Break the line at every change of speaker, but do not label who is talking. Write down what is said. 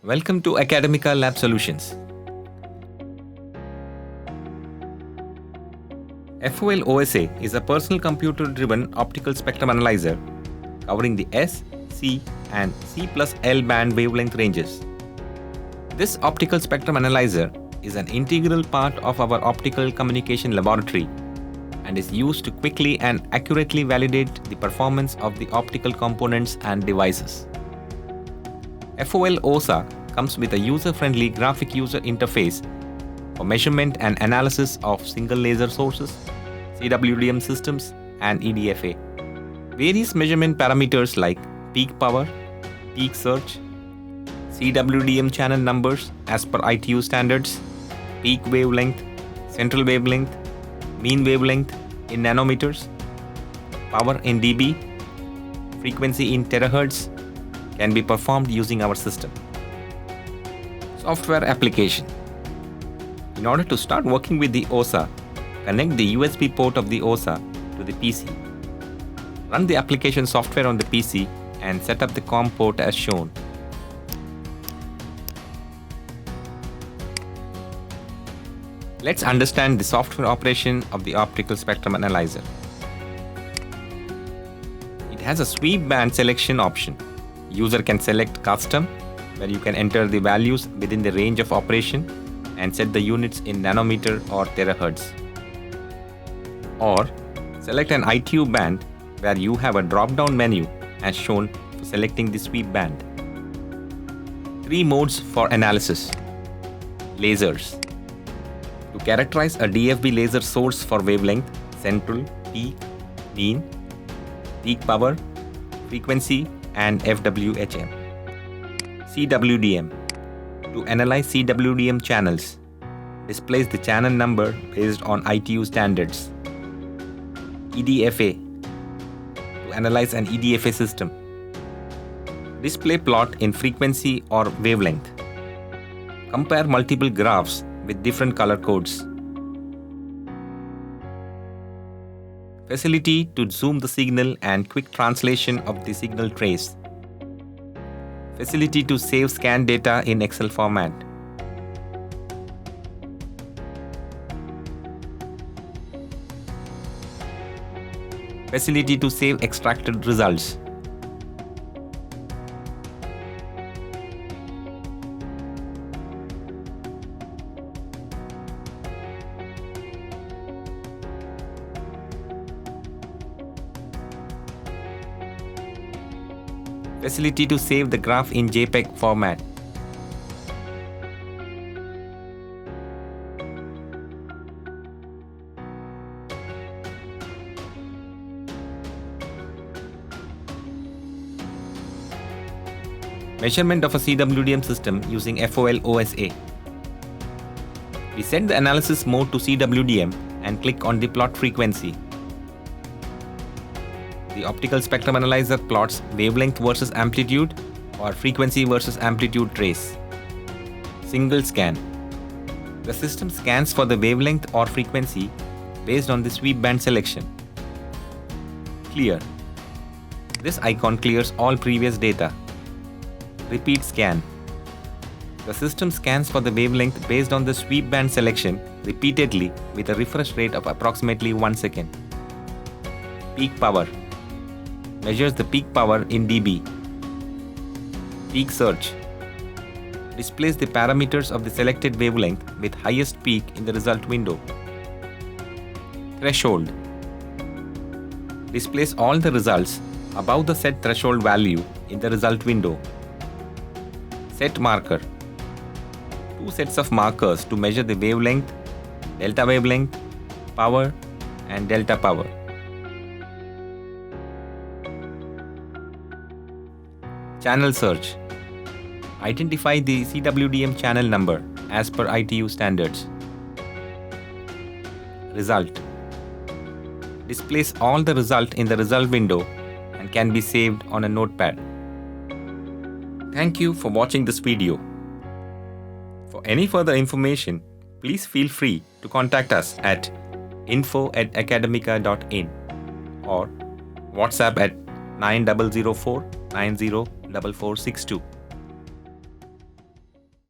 Welcome to Academica Lab Solutions. FOL OSA is a personal computer-driven optical spectrum analyzer covering the S, C, and C plus L band wavelength ranges. This optical spectrum analyzer is an integral part of our optical communication laboratory and is used to quickly and accurately validate the performance of the optical components and devices. FOL OSA comes with a user-friendly graphic user interface for measurement and analysis of single laser sources, CWDM systems, and EDFA. Various measurement parameters like peak power, peak surge, CWDM channel numbers as per ITU standards, peak wavelength, central wavelength, mean wavelength in nanometers, power in dB, frequency in terahertz can be performed using our system. Software application. In order to start working with the OSA, connect the USB port of the OSA to the PC. Run the application software on the PC and set up the COM port as shown. Let's understand the software operation of the optical spectrum analyzer. It has a sweep band selection option. User can select custom, where you can enter the values within the range of operation and set the units in nanometer or terahertz. Or select an ITU band where you have a drop-down menu as shown for selecting the sweep band. 3 modes for analysis. Lasers. To characterize a DFB laser source for wavelength, central, peak, mean, peak power, frequency, and FWHM. CWDM. To analyze CWDM channels, displays the channel number based on ITU standards. EDFA. To analyze an EDFA system, display plot in frequency or wavelength. Compare multiple graphs with different color codes. Facility to zoom the signal and quick translation of the signal trace. Facility to save scan data in Excel format. Facility to save extracted results. Facility to save the graph in JPEG format. Measurement of a CWDM system using FOL OSA. We set the analysis mode to CWDM and click on the plot frequency. The optical spectrum analyzer plots wavelength versus amplitude or frequency versus amplitude trace. Single scan. The system scans for the wavelength or frequency based on the sweep band selection. Clear. This icon clears all previous data. Repeat scan. The system scans for the wavelength based on the sweep band selection repeatedly with a refresh rate of approximately 1 second. Peak power. Measures the peak power in dB. Peak surge. Displays the parameters of the selected wavelength with highest peak in the result window. Threshold. Displays all the results above the set threshold value in the result window. Set marker. 2 sets of markers to measure the wavelength, delta wavelength, power, and delta power. Channel search. Identify the CWDM channel number as per ITU standards. Result. Displays all the result in the result window and can be saved on a notepad. Thank you for watching this video. For any further information, please feel free to contact us at info@academica.in or WhatsApp at 9004 904462.